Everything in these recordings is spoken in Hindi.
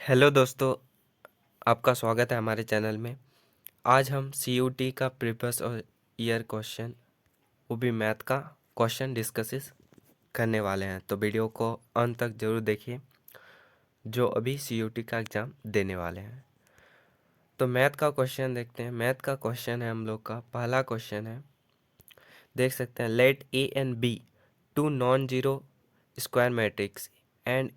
हेलो दोस्तों, आपका स्वागत है हमारे चैनल में। आज हम सीयूटी का प्रीवियस और ईयर क्वेश्चन, वो भी मैथ का क्वेश्चन डिस्कसिस करने वाले हैं। तो वीडियो को अंत तक जरूर देखिए, जो अभी सीयूटी का एग्ज़ाम देने वाले हैं। तो मैथ का क्वेश्चन देखते हैं। मैथ का क्वेश्चन है हम लोग का पहला क्वेश्चन है, देख सकते हैं। Let A and B two non zero square matrix and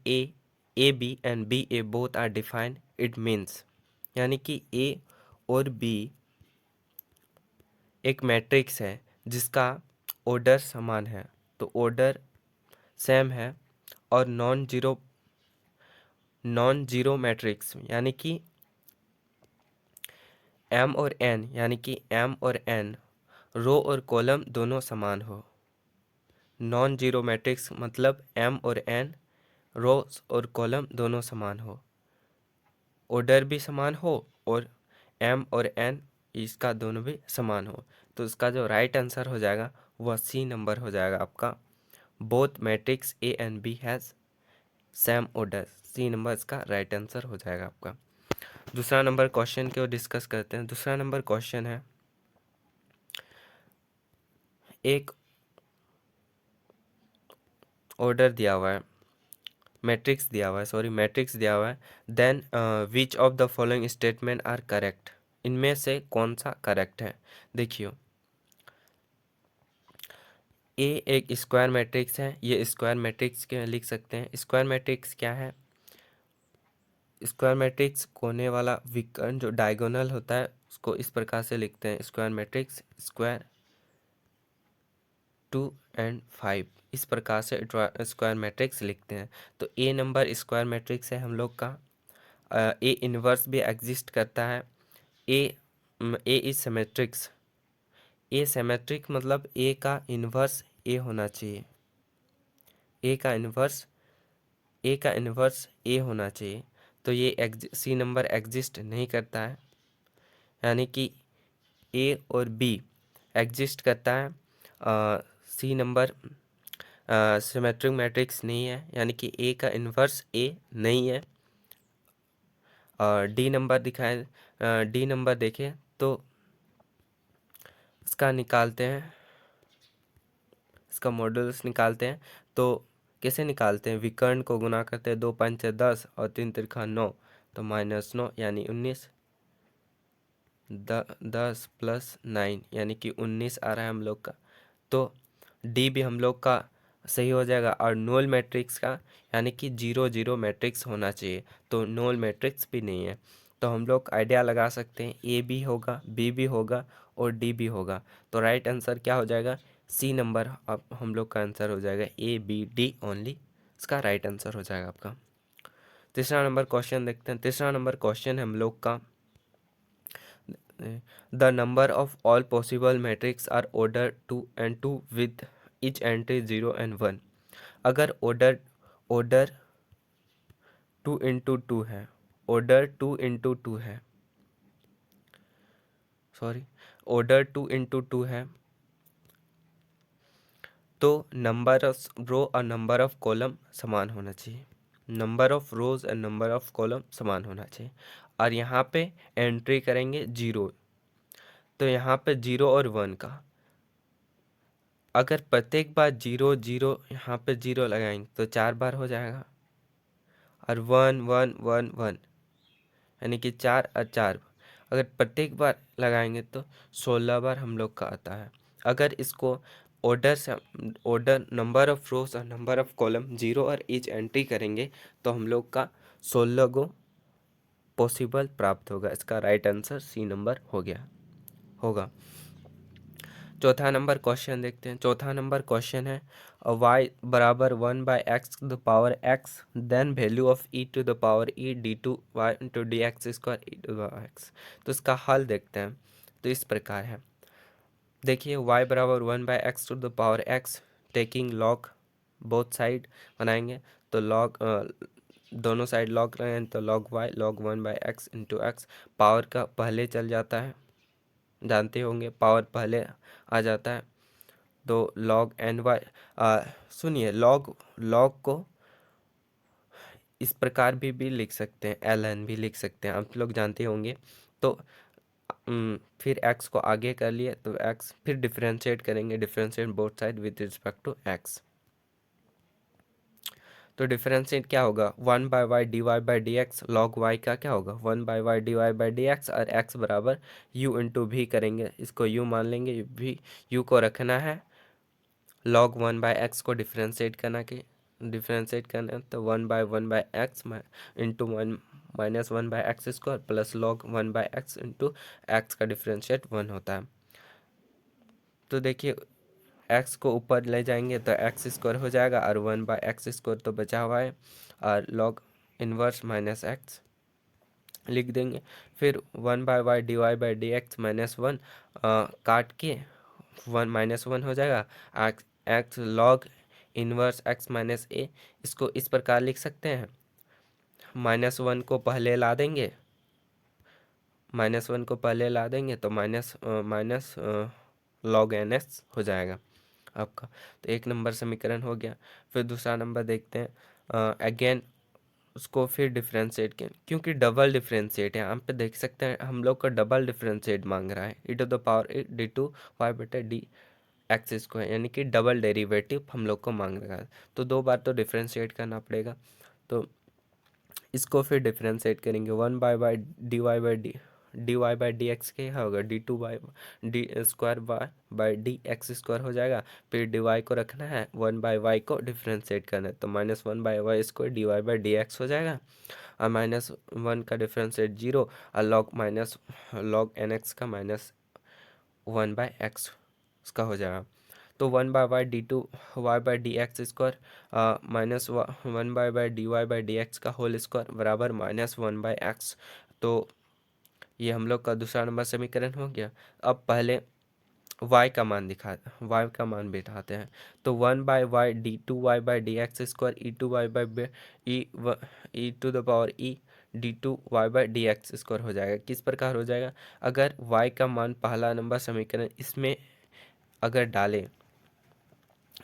A B and B A both are defined. It means, यानी कि ए और बी एक मैट्रिक्स है जिसका ऑर्डर समान है, तो ऑर्डर सेम है। और नॉन जीरो मैट्रिक्स यानी कि एम और एन, यानी कि एम और एन रो और कॉलम दोनों समान हो। नॉन जीरो मैट्रिक्स मतलब एम और एन रोज और कॉलम दोनों समान हो, ऑर्डर भी समान हो और एम और एन इसका दोनों भी समान हो। तो इसका जो राइट आंसर हो जाएगा वह सी नंबर हो जाएगा आपका। Both matrix A and B has same order. C number इसका राइट आंसर हो जाएगा आपका। दूसरा नंबर क्वेश्चन को डिस्कस करते हैं। दूसरा नंबर क्वेश्चन है, एक ऑर्डर दिया हुआ है, मैट्रिक्स दिया हुआ है, मैट्रिक्स दिया हुआ है। Then which of the following statement are correct. इनमें से कौन सा करेक्ट है। देखिए, ए एक स्क्वायर मैट्रिक्स है। ये स्क्वायर मैट्रिक्स के लिख सकते हैं। स्क्वायर मैट्रिक्स क्या है? स्क्वायर मैट्रिक्स कोने वाला विकर्ण जो डायगोनल होता है उसको इस प्रकार से लिखते हैं। स्क्वायर मैट्रिक्स स्क्वायर 2 और 5, इस प्रकार से स्क्वायर मैट्रिक्स लिखते हैं। तो ए नंबर स्क्वायर मैट्रिक्स है हम लोग का। ए इनवर्स भी एग्जिस्ट करता है। ए ए इज सिमेट्रिक्स। ए सिमेट्रिक मतलब ए का इन्वर्स ए होना चाहिए। ए का इन्वर्स ए होना चाहिए। तो ये सी नंबर एग्जिस्ट नहीं करता है, यानी कि ए और बी एग्जिस्ट करता है। सी नंबर सिमेट्रिक मैट्रिक्स नहीं है, यानी कि ए का इन्वर्स ए नहीं है। डी नंबर दिखाए, डी नंबर देखें तो इसका निकालते हैं, इसका मॉडल्स निकालते हैं। तो कैसे निकालते हैं? विकर्ण को गुना करते हैं, 2 × 5 = 10 और 3 × 3 = 9, तो -9 यानी 19। 10 + 9 यानी कि 19 आ रहा है हम लोग का। तो डी भी हम लोग का सही हो जाएगा। और नोल मैट्रिक्स का यानी कि 0 0 मैट्रिक्स होना चाहिए, तो नोल मैट्रिक्स भी नहीं है। तो हम लोग आइडिया लगा सकते हैं, ए भी होगा, बी भी होगा और डी भी होगा। तो राइट आंसर क्या हो जाएगा? सी नंबर अब हम लोग का आंसर हो जाएगा। ए बी डी ओनली इसका राइट आंसर हो जाएगा आपका। तीसरा नंबर क्वेश्चन देखते हैं। तीसरा नंबर क्वेश्चन है हम लोग का, the number of all possible matrix are ordered 2 and 2 with each entry 0 and 1। अगर ऑर्डर 2 × 2 है, ऑर्डर 2 × 2 है, ऑर्डर 2 × 2 है, तो नंबर ऑफ रो और नंबर ऑफ कॉलम समान होना चाहिए। Number of rose and number of column समान होना चाहिए। और यहाँ पे एंट्री करेंगे 0, तो यहाँ पे 0 और 1 का, अगर प्रत्येक बार 0 0 यहाँ पे 0 लगाएंगे तो 4 बार हो जाएगा। और 1 1 1 1 यानी कि 4 और 4, अगर प्रत्येक बार लगाएंगे तो 16 बार हम लोग का आता है। अगर इसको ऑर्डर नंबर ऑफ रोज और नंबर ऑफ कॉलम 0 और ईच एंट्री करेंगे तो हम लोग का 16 गो पॉसिबल प्राप्त होगा। इसका राइट आंसर सी नंबर होगा। चौथा नंबर क्वेश्चन देखते हैं। चौथा नंबर क्वेश्चन है, y = 1/x⁴x, then value of e⁴e d2y × dx² e⁴x। तो इसका हल देखते हैं। तो इस प्रकार है, देखिए y = 1/x⁴x, taking log both side बनाएंगे तो लॉग दोनों साइड लॉग लगाएंगे तो log y log 1/x × x। Power का पहले चल जाता है, जानते होंगे पावर पहले आ जाता है। तो log ny, सुनिए, log को इस प्रकार भी लिख सकते हैं, ln भी लिख सकते हैं, आप लोग जानते होंगे। तो फिर x को आगे कर लिए तो x, फिर डिफरेंशिएट करेंगे, differentiate both side with respect to x। तो डिफरेंशिएट क्या होगा, 1/y dy/dx log y का क्या होगा 1/y dy/dx, और x बराबर u इंटू भी करेंगे, इसको u मान लेंगे, भी u को रखना है, log 1/x को डिफरेंशिएट करना तो 1/1/x into 1 minus 1/x square plus log 1/x into x का डिफरेंशिएट 1 होता है। तो देखिए x को ऊपर ले जाएंगे तो x स्क्वायर हो जाएगा, और 1/x स्क्वायर तो बचा हुआ है, और log इनवर्स माइनस x लिख देंगे। फिर 1/y dy/dx -1 काट के 1 हो जाएगा, x log inverse x minus a, इसको इस प्रकार लिख सकते हैं, -1 को पहले ला देंगे, तो माइनस log ns हो जाएगा आपका। तो एक नंबर समीकरण हो गया। फिर दूसरा नंबर देखते हैं, अगेन उसको फिर डिफरेंशिएट किया, क्योंकि डबल डिफरेंशिएट है, यहाँ पे देख सकते हैं हम लोग का डबल डिफरेंशिएट मांग रहा है, e⁻8 d2y/d एक्स स्क्वायर, यानी कि डबल डेरिवेटिव हम लोग को मांग रहा है। तो 2 बार तो डिफरेंशिएट करना पड़ेगा। तो इसको फिर डिफरेंशिएट करेंगे, 1/y dy/dx के क्या होगा, d2y/d² स्क्वायर हो जाएगा। फिर dy को रखना है, 1/y को डिफरेंशिएट करना है, तो -1/y² dy/dx हो जाएगा, और -1 का डिफरेंशिएट 0, और log nx का -1/x उसका हो जाएगा। तो 1/y d2y/dx square -1/y dy/dx का होल स्क्वायर बराबर -1/x। तो ये हम लोग का दूसरा नंबर समीकरण हो गया। अब पहले y का मान बिठाते हैं। तो 1/y d2y/dx square e d2y/dx square हो जाएगा। किस प्रकार हो जाएगा, अगर y का मान पहला नंबर समीकरण इसमें अगर डालें,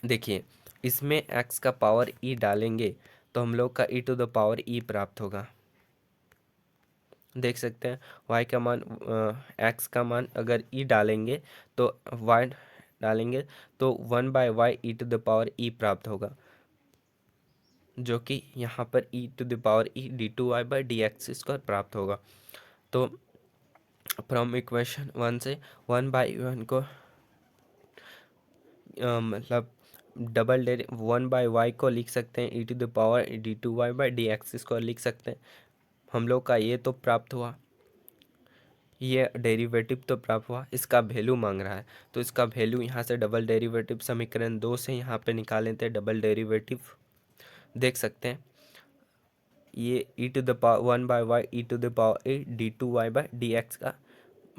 देखिए इसमें x का पावर e डालेंगे तो हम लोग का e प्राप्त होगा। देख सकते हैं y का मान x का मान अगर e डालेंगे तो y डालेंगे तो 1/y e प्राप्त होगा, जो कि यहाँ पर e d2y/dx स्क्वायर प्राप्त होगा। तो फ्रॉम इक्वेशन 1 से 1/1 को मतलब 1/y को लिख सकते हैं e⁻d2y/dx स्क्वायर लिख सकते हैं। हम लोग का ये तो प्राप्त हुआ, ये डेरिवेटिव तो प्राप्त हुआ, इसका वैल्यू मांग रहा है, तो इसका वैल्यू यहाँ से डबल डेरिवेटिव समीकरण 2 से यहाँ पे निकाल लेते हैं। डबल डेरिवेटिव देख सकते हैं, ये 1/y d2y/dx का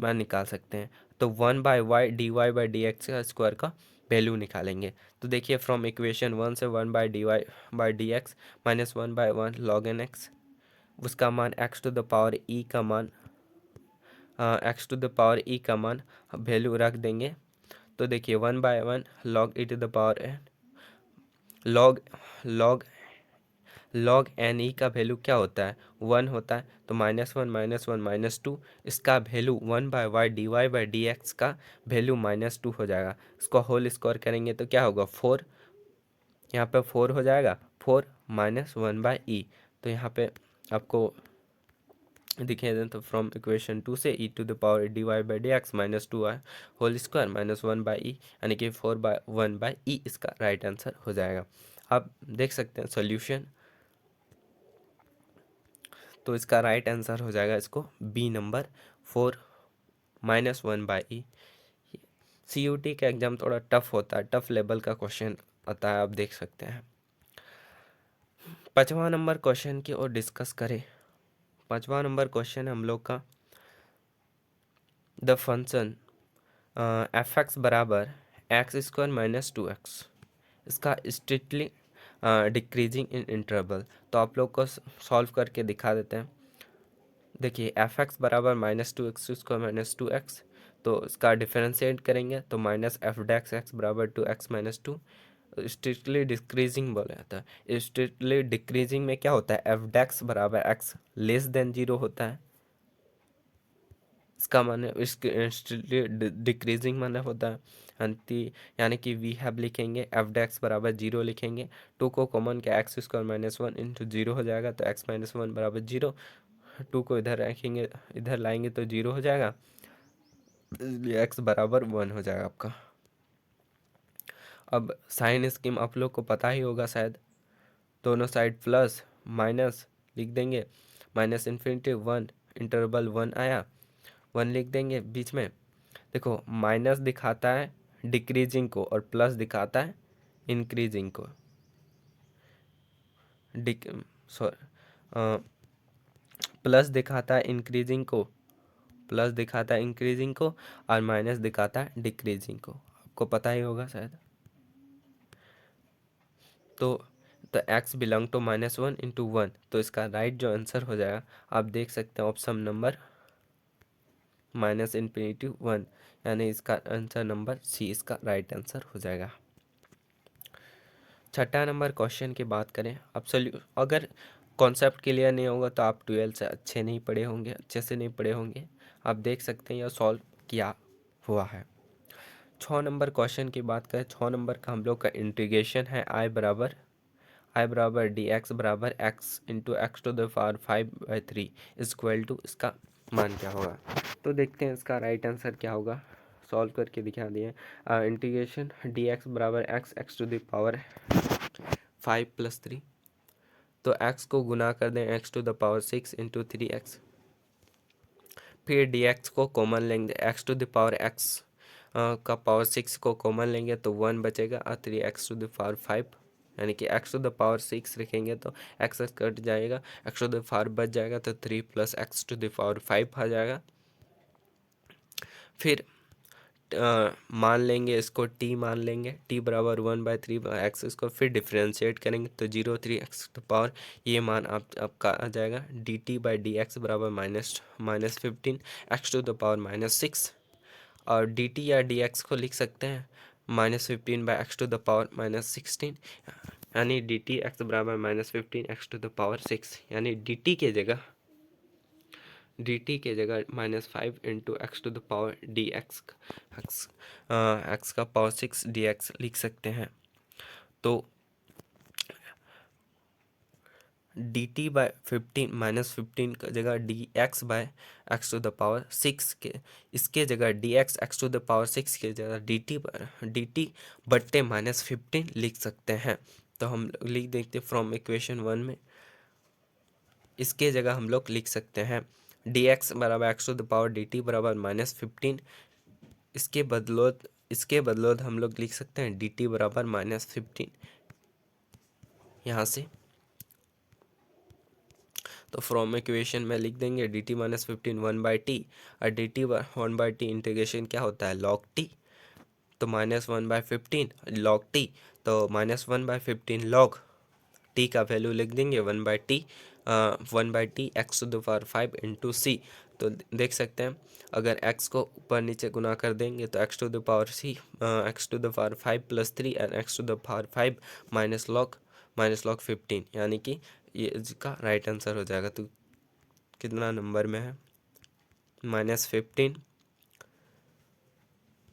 मान निकाल सकते हैं। तो 1/y dy/dx का स्क्वायर का वैल्यू निकालेंगे। तो देखिए फ्रॉम इक्वेशन 1 से 1/dy/dx -1/1 log nx, उसका मान x to the power e का मान वैल्यू रख देंगे। तो देखिए 1/1 log e to the power n, log N E का वैल्यू क्या होता है, 1 होता है, तो -1 -2, इसका वैल्यू 1/y dy/dx का वैल्यू -2 हो जाएगा। इसको होल स्क्वायर करेंगे तो क्या होगा 4, यहाँ पे 4 हो जाएगा, 4 -1/e। तो यहाँ पे आपको दिखे दें तो फ्रॉम इक्वेशन 2 से e⁻ dy/dx -2 whole square -1/e, यानी कि 4/1/e इसका राइट आंसर हो जाएगा। आप देख सकते हैं सॉल्यूशन, तो इसका राइट आंसर हो जाएगा इसको बी नंबर 4 -1/e। CUT का एग्जाम थोड़ा टफ होता है, टफ लेवल का क्वेश्चन आता है, आप देख सकते हैं। 5वां नंबर क्वेश्चन की ओर डिस्कस करें। 5वां नंबर क्वेश्चन है हम लोग का, द फंक्शन f(x) बराबर x² - 2x, इसका स्ट्रिक्टली डिक्रीजिंग इन इंटरवल। तो आप लोग को सॉल्व करके दिखा देते हैं। देखिए f(x) बराबर -2x² - 2x, तो इसका डिफरेंशिएट करेंगे तो -f(x) बराबर 2x - 2, स्ट्रिक्टली डिक्रीजिंग बोला जाता है। स्ट्रिक्टली डिक्रीजिंग में क्या होता है, एफ डेक्स बराबर एक्स लेस देन जीरो होता है। इसका माने स्ट्रिक्टली डिक्रीजिंग मतलब होता है अंति, यानी कि वी हैव लिखेंगे एफ डेक्स बराबर जीरो लिखेंगे। टू को कॉमन क्या x square minus one into zero हो जाएगा, तो एक्स माइनस वन बराबर जीरो। टू को इधर रखेंगे, इधर लाएंगे तो जीरो हो जाएगा, इसलिए एक्स बराबर वन हो जाएगा आपका। अब साइन स्कीम आप लोग को पता ही होगा शायद, दोनों साइड प्लस माइनस लिख देंगे, minus infinity one, interval one आया, वन लिख देंगे बीच में। देखो माइनस दिखाता है डिक्रीजिंग को और प्लस दिखाता है इंक्रीजिंग को। डिक सॉरी, प्लस दिखाता है इंक्रीजिंग को, प्लस दिखाता है इंक्रीजिंग को, और माइनस दिखाता है डिक्रीजिंग को, आपको पता ही होगा शायद। तो x belong to minus one into one, तो इसका राइट जो आंसर हो जाएगा आप देख सकते हैं option number minus infinity one, यानी इसका आंसर नंबर सी इसका राइट आंसर हो जाएगा। छठा नंबर क्वेश्चन की बात करें, अब अगर कॉन्सेप्ट क्लियर नहीं होगा तो आप 12 से अच्छे नहीं पढ़े होंगे, अच्छे से नहीं पढ़े होंगे। आप देख सकते हैं यह सॉल्व किया हुआ है। 6 नंबर क्वेश्चन की बात करें, 6 नंबर का हम लोग का इंटीग्रेशन है आई बराबर डी एक्स बराबर X into X to the power 5/3 equal to, इसका मान क्या होगा। तो देखते हैं इसका राइट आंसर क्या होगा, सॉल्व करके दिखा दिए। इंटीग्रेशन डी एक्स बराबर X X to the power 5+3, तो x को गुना कर दें X to the power 6 into 3x, फिर dx को कॉमन लेंगे, X to the power x का पावर 6 को कॉमन लेंगे तो 1 बचेगा, और 3x टू द पावर 5, यानी कि x टू द पावर 6 रखेंगे तो x कट जाएगा, x टू द पावर बच जाएगा, तो 3 plus X to the power 5 आ जाएगा। फिर मान लेंगे इसको t मान लेंगे, t बराबर 1/3 एक्स इसको, फिर डिफ्रेंशिएट करेंगे तो 0 3x टू पावर, ये मान आपका आ जाएगा dt/dx बराबर -15 एक्स टू द पावर -6, और dt या dx को लिख सकते हैं -15/x टू द पावर -16, यानी dt x बराबर -15 एक्स टू द पावर 6, यानी dt के जगह -5 into X to the power D X X का पावर 6 dx लिख सकते हैं। तो dt/15 -15 का जगह dx/x टू द पावर 6 के, इसके जगह dx x to the power 6 के जगह dt बट्टे -15 लिख सकते हैं। तो हम लिख देते फ्रॉम इक्वेशन 1 में, इसके जगह हम लोग लिख सकते हैं dx बराबर X to the power dt बराबर -15, इसके बदलौत हम लोग लिख सकते हैं dt बराबर -15 यहाँ से। तो फ्रॉम इक्वेशन में लिख देंगे dt -15 1/t, और dt 1/t इंटीग्रेशन क्या होता है log t, तो -1/15 log t, तो -1/15 log t का वैल्यू लिख देंगे 1/t x to the power 5 into c. तो देख सकते हैं अगर x को ऊपर नीचे गुना कर देंगे तो x to the power C X to the power 5+3 और x to the power 5 minus log 15, यानी कि ये इसका राइट आंसर हो जाएगा। तो कितना नंबर में है, -15,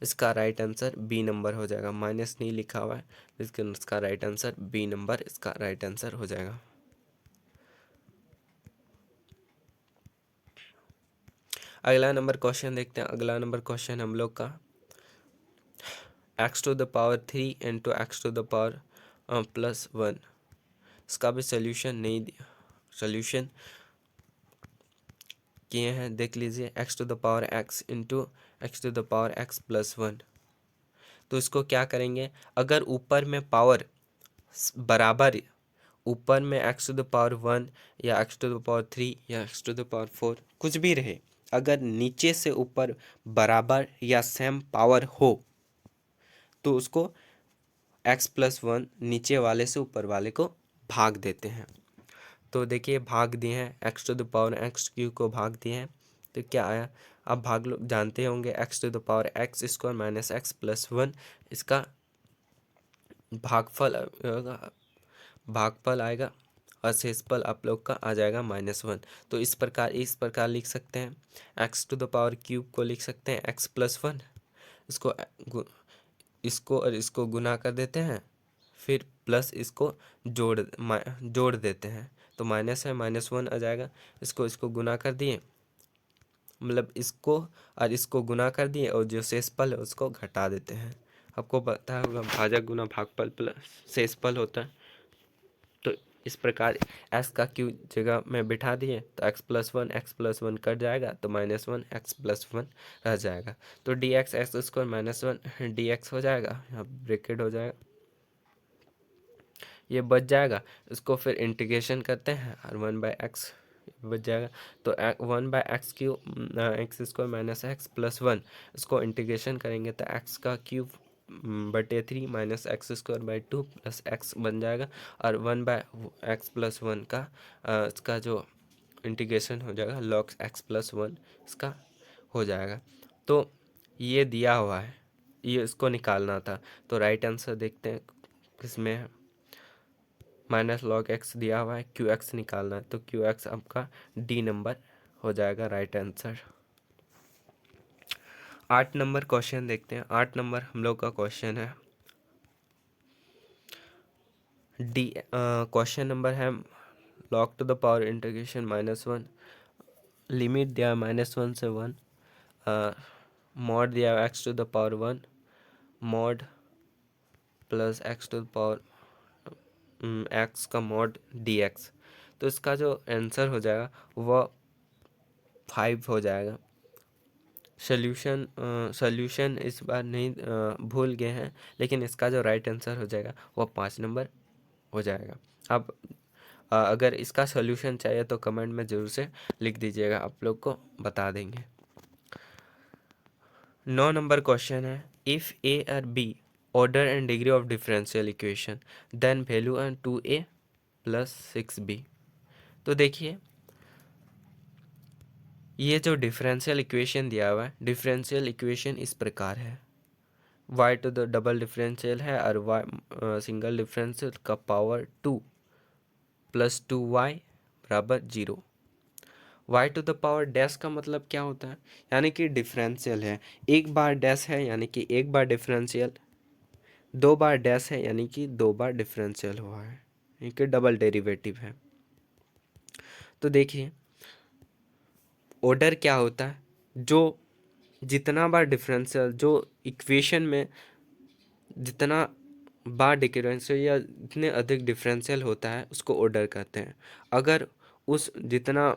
इसका राइट आंसर बी नंबर हो जाएगा, माइनस नहीं लिखा हुआ है लेकिन इसका राइट आंसर बी नंबर इसका राइट आंसर हो जाएगा। अगला नंबर क्वेश्चन देखते हैं। अगला नंबर क्वेश्चन हम लोग का X to the power 3 into X to the power +1, इसका भी सोल्यूशन नहीं दिया, सोल्यूशन किए हैं देख लीजिए, X to the power x into X to the power x+1। तो इसको क्या करेंगे, अगर ऊपर में पावर बराबर, ऊपर में एक्स टू द पावर 1 या एक्स टू द पावर 3 या एक्स टू द पावर 4 कुछ भी रहे, अगर नीचे से ऊपर बराबर या सेम पावर हो तो उसको x+1 नीचे वाले से ऊपर वाले को भाग देते हैं। तो देखिए भाग दिए हैं, X to the power x³ को भाग दिए हैं, तो क्या आया, अब भाग लो जानते होंगे x to the power x² -x+1, इसका भागफल आएगा और शेषफल आप लोग का आ जाएगा -1। तो इस प्रकार लिख सकते हैं। X to the power cube को लिख सकते हैं x+1। इसको इसको और इसको गुना कर देते हैं, फिर प्लस इसको जोड़ देते हैं, तो माइनस है -1 आ जाएगा। इसको गुना कर दिए, मतलब इसको और इसको गुना कर दिए, और जो शेषफल है उसको घटा देते हैं। आपको पता होगा भाजक गुना भागफल प्लस शेषफल होता है। तो इस प्रकार x का क्यू जगह में बिठा दिए तो x+1 कट जाएगा, तो -1 x+1 रह जाएगा। तो dx x² -1 dx हो जाएगा, यहाँ ब्रैकेट हो जाएगा, ये बच जाएगा। इसको फिर इंटीग्रेशन करते हैं और 1/x बच जाएगा। तो 1/x³ x² -x+1, इसको इंटीग्रेशन करेंगे तो x का क्यूब बटे 3 -x²/2 प्लस x बन जाएगा। और 1/x+1 का इसका जो इंटीग्रेशन हो जाएगा log x+1 इसका हो जाएगा। तो ये दिया हुआ है, ये इसको निकालना था। तो राइट आंसर देखते हैं किसमें है। -log x दिया हुआ है, qx निकालना है, तो qx आपका डी नंबर हो जाएगा राइट आंसर। 8 नंबर क्वेश्चन देखते हैं। 8 नंबर हम लोग का क्वेश्चन है डी। क्वेश्चन नंबर है log to the power integration -1, limit दिया -1 से 1, मॉड दिया x to the power 1, mod plus x to the power x का मॉड dx। तो इसका जो आंसर हो जाएगा वह 5 हो जाएगा। सॉल्यूशन इस बार नहीं भूल गए हैं, लेकिन इसका जो राइट आंसर हो जाएगा वह 5 नंबर हो जाएगा। अब अगर इसका सॉल्यूशन चाहिए तो कमेंट में ज़रूर से लिख दीजिएगा, आप लोग को बता देंगे। 9 नंबर क्वेश्चन है इफ़ ए और B order and degree of differential equation then value and 2a + 6b। तो देखिए, ये जो डिफरेंशियल इक्वेशन दिया हुआ है, डिफरेंशियल इक्वेशन इस प्रकार है। y to the double differential है और y सिंगल डिफरेंशियल का power 2 + 2y = 0। y to the power dash का मतलब क्या होता है, यानी कि डिफरेंशियल है, एक बार डैश है यानी कि एक बार डिफरेंशियल, दो बार डैश है यानी कि दो बार डिफरेंशियल हुआ है, यानी कि डबल डेरिवेटिव है। तो देखिए ऑर्डर क्या होता है, जो जितना बार डिफरेंशियल, जो इक्वेशन में जितना बार डिफरेंशियल या जितने अधिक डिफरेंशियल होता है उसको ऑर्डर कहते हैं। अगर उस जितना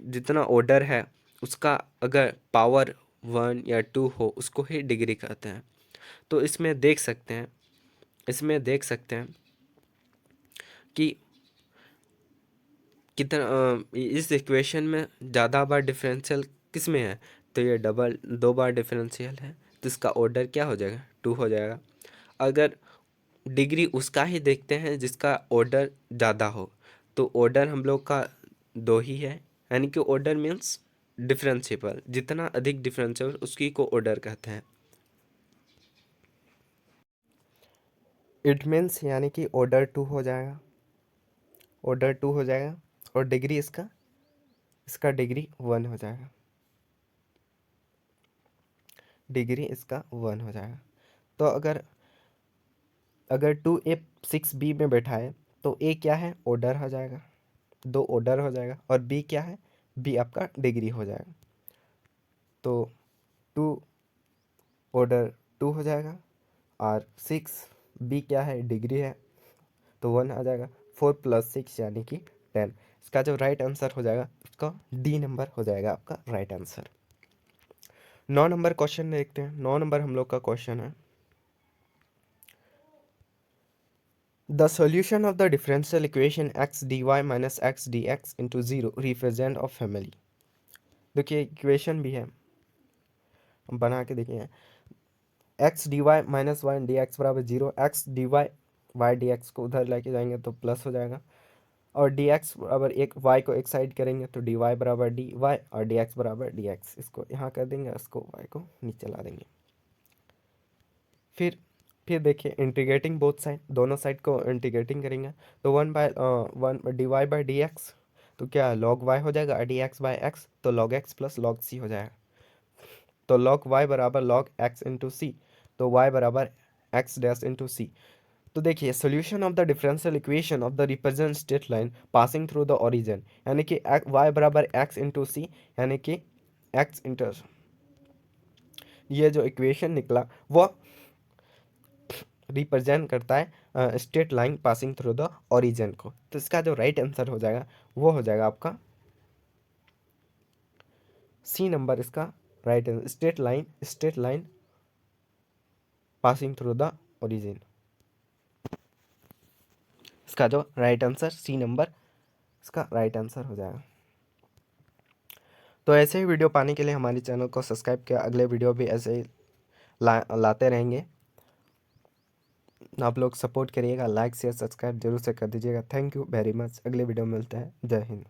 जितना ऑर्डर है उसका अगर पावर 1 या 2 हो उसको ही डिग्री कहते हैं। तो इसमें देख सकते हैं कि कितना इस इक्वेशन में ज़्यादा बार डिफरेंशियल किस में है, तो ये दो बार डिफरेंशियल है, तो इसका ऑर्डर क्या हो जाएगा, 2 हो जाएगा। अगर डिग्री उसका ही देखते हैं जिसका ऑर्डर ज़्यादा हो, तो ऑर्डर हम लोग का 2 ही है, यानी कि ऑर्डर मीन्स डिफरेंशिएबल, जितना अधिक डिफरेंशिएबल उसकी को ऑर्डर कहते हैं। इट मीन्स यानी कि ऑर्डर 2 हो जाएगा, और डिग्री इसका डिग्री 1 हो जाएगा, इसका 1 हो जाएगा। तो अगर 2a 6b में बैठा है तो a क्या है, ऑर्डर हो जाएगा, 2 ऑर्डर हो जाएगा, और b क्या है, b आपका डिग्री हो जाएगा। तो 2 ऑर्डर 2 हो जाएगा, और 6b क्या है, डिग्री है, तो 1 आ जाएगा। 4 + 6 यानी कि 10। इसका जो राइट आंसर हो जाएगा उसका डी नंबर हो जाएगा आपका राइट आंसर। 9 नंबर क्वेश्चन देखते हैं। 9 नंबर हम लोग का क्वेश्चन है the solution of the differential equation x dy - x dx into 0 represent of family. देखिए इक्वेशन भी है, हम बना के देखिए। x dy - y dx = 0, x dy y dx को उधर लेके जाएंगे तो प्लस हो जाएगा, और dx बराबर एक, y को एक साइड करेंगे तो dy बराबर dy और dx बराबर dx। इसको यहाँ कर देंगे, इसको y को नीचे ला देंगे। फिर फिर देखिए इंटीग्रेटिंग बोथ साइड, दोनों साइड को इंटीग्रेटिंग करेंगे तो 1/dy/dx, तो क्या log y हो जाएगा, dx/x तो log x plus log c हो जाएगा। तो log y बराबर log x इंटू सी, तो y बराबर x डैश इंटू सी। तो देखिए solution of the differential equation of the represent straight line passing through the origin, यानी कि y बराबर x इंटू सी, यानी कि x इंटू, ये जो इक्वेशन निकला वो रिप्रेजेंट करता है straight line passing through the origin को। तो इसका जो राइट आंसर हो जाएगा वो हो जाएगा आपका सी नंबर, इसका right answer, straight line passing through the origin, इसका जो राइट आंसर सी नंबर इसका राइट आंसर हो जाएगा। तो ऐसे ही वीडियो पाने के लिए हमारे चैनल को सब्सक्राइब किया, अगले वीडियो भी ऐसे ही लाते रहेंगे। आप लोग सपोर्ट करिएगा, लाइक शेयर सब्सक्राइब जरूर से कर दीजिएगा। थैंक यू वेरी मच, अगले वीडियो में मिलते हैं। जय हिंद।